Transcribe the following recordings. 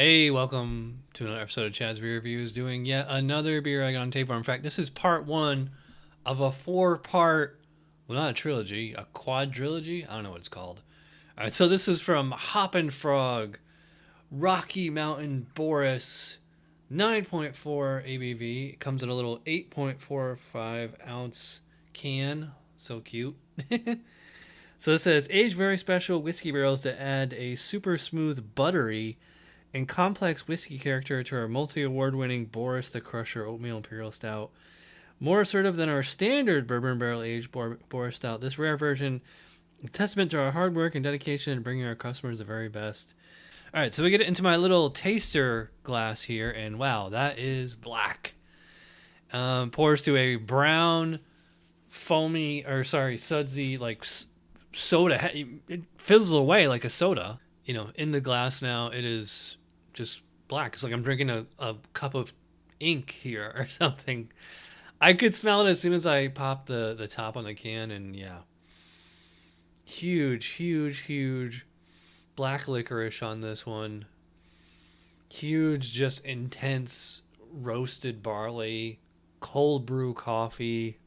Hey, welcome to another episode of Chad's Beer Reviews, doing yet another beer I got on table. In fact, this is part one of a four-part, well, not a trilogy, a quadrilogy. I don't know what it's called. All right, so this is from Hoppin Frog, Rocky Mountain Boris, 9.4 ABV. It comes in a little 8.45 ounce can. So cute. So it says aged very special whiskey barrels to add a super smooth buttery and complex whiskey character to our multi-award-winning Boris the Crusher Oatmeal Imperial Stout. More assertive than our standard bourbon barrel-aged Boris Stout, this rare version is a testament to our hard work and dedication in bringing our customers the very best. All right, so we get into my little taster glass here, and wow, that is black. Pours to a brown, foamy, sudsy, like soda. It fizzles away like a soda. You know, in the glass now, it is just black. It's like I'm drinking a cup of ink here or something. I could smell it as soon as I popped the top on the can, and yeah. Huge black licorice on this one. Huge, just intense roasted barley, cold brew coffee.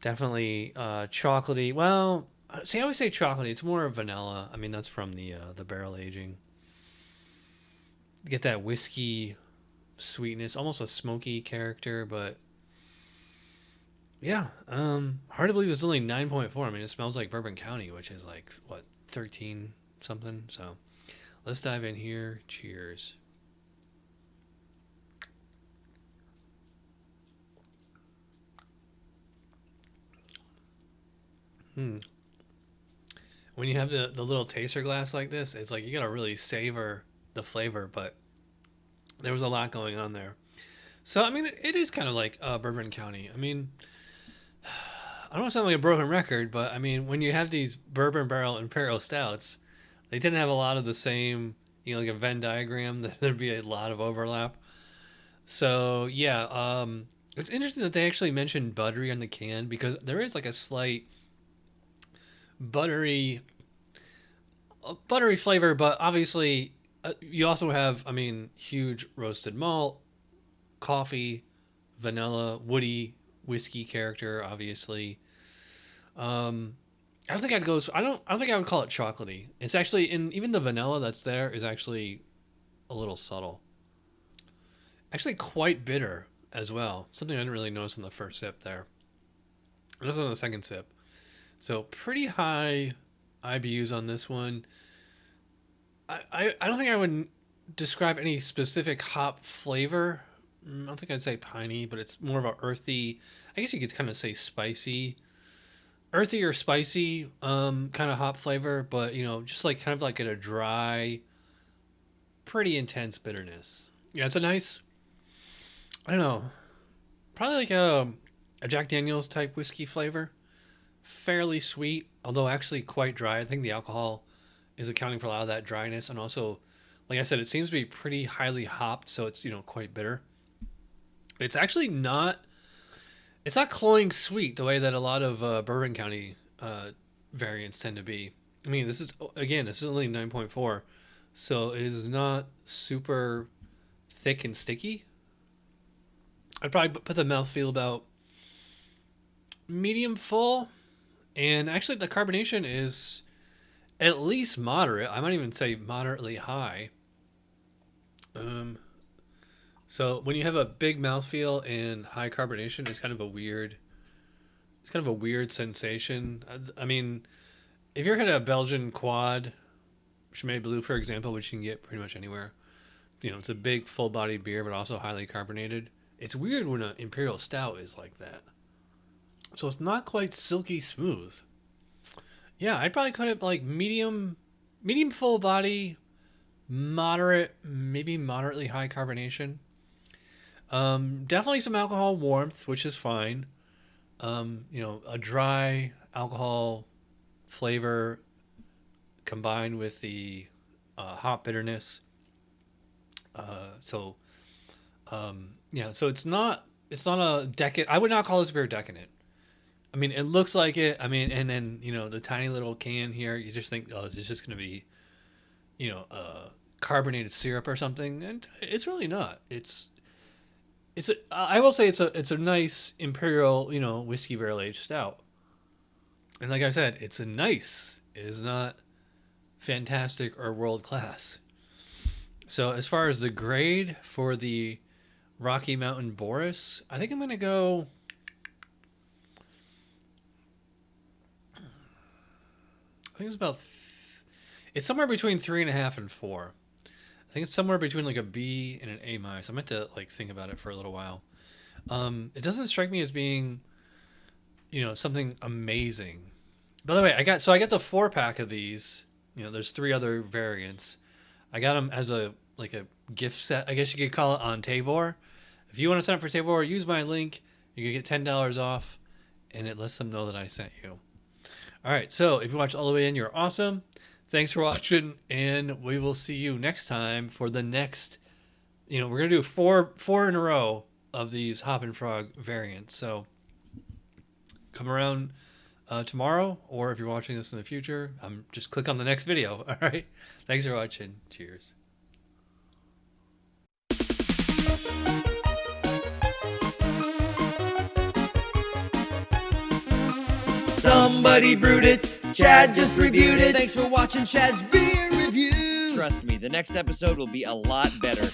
Definitely chocolatey. Well, see, I always say chocolatey. It's more vanilla. I mean, that's from the barrel aging. Get that whiskey sweetness, almost a smoky character, but yeah, hard to believe it's only 9.4. I mean, it smells like Bourbon County, which is like what, 13 something. So let's dive in here. Cheers. When you have the little taster glass like this, it's like you gotta really savor the flavor, but there was a lot going on there. So I mean, it is kind of like Bourbon County. I mean, I don't want to sound like a broken record, but I mean, when you have these bourbon barrel imperial stouts, they tend to have a lot of the same, you know, like a Venn diagram. There'd be a lot of overlap. So yeah, it's interesting that they actually mentioned buttery on the can because there is like a slight buttery, buttery flavor, but obviously you also have, I mean, huge roasted malt, coffee, vanilla, woody whiskey character, obviously. I don't think I'd go. I don't think I would call it chocolatey. It's actually in even the vanilla that's there is actually a little subtle. Actually, quite bitter as well. Something I didn't really notice in the first sip there. And also on the second sip. So pretty high IBUs on this one. I don't think I would describe any specific hop flavor. I don't think I'd say piney, but it's more of a earthy. I guess you could kind of say spicy, earthy or spicy kind of hop flavor, but you know, just like kind of like a dry, pretty intense bitterness. Yeah, it's a nice. I don't know, probably like a Jack Daniel's type whiskey flavor. Fairly sweet, although actually quite dry. I think the alcohol is accounting for a lot of that dryness, and also, like I said, it seems to be pretty highly hopped, so it's quite bitter. It's actually not. It's not cloying sweet the way that a lot of Bourbon County variants tend to be. I mean, this is only 9.4, so it is not super thick and sticky. I'd probably put the mouthfeel about medium full, and actually the carbonation is at least moderate. I might even say moderately high. Um, so when you have a big mouthfeel and high carbonation, it's kind of a weird sensation. I mean, if you're had a Belgian quad, Chimay Blue, for example, which you can get pretty much anywhere, you know, it's a big full-bodied beer, but also highly carbonated. It's weird when an imperial stout is like that. So it's not quite silky smooth. Yeah, I'd probably put it like medium full body, moderate, maybe moderately high carbonation. Definitely some alcohol warmth, which is fine. You know, a dry alcohol flavor combined with the hop bitterness. So yeah, so it's not a decadent. I would not call this beer decadent. I mean, it looks like it. I mean, and then you know the tiny little can here. You just think, oh, it's just gonna be, you know, carbonated syrup or something, and it's really not. I will say it's a nice Imperial, whiskey barrel aged stout. And like I said, it's a nice. It is not fantastic or world class. So as far as the grade for the Rocky Mountain B.O.R.I.S, I think I'm gonna go. I think it's somewhere between 3.5 and 4. I think it's somewhere between like a B and an A minus. I meant to like think about it for a little while. It doesn't strike me as being, something amazing. By the way, I got the 4-pack of these. There's 3 other variants. I got them as a gift set, I guess you could call it, on Tavour. If you want to sign up for Tavour, use my link. You can get $10 off, and it lets them know that I sent you. All right, so if you watched all the way in, you're awesome. Thanks for watching, and we will see you next time for the next. We're gonna do four in a row of these Hoppin Frog variants. So come around tomorrow, or if you're watching this in the future, just click on the next video. All right, thanks for watching. Cheers. Somebody brewed it. Chad just reviewed it. Thanks for watching Chad's beer review. Trust me, the next episode will be a lot better.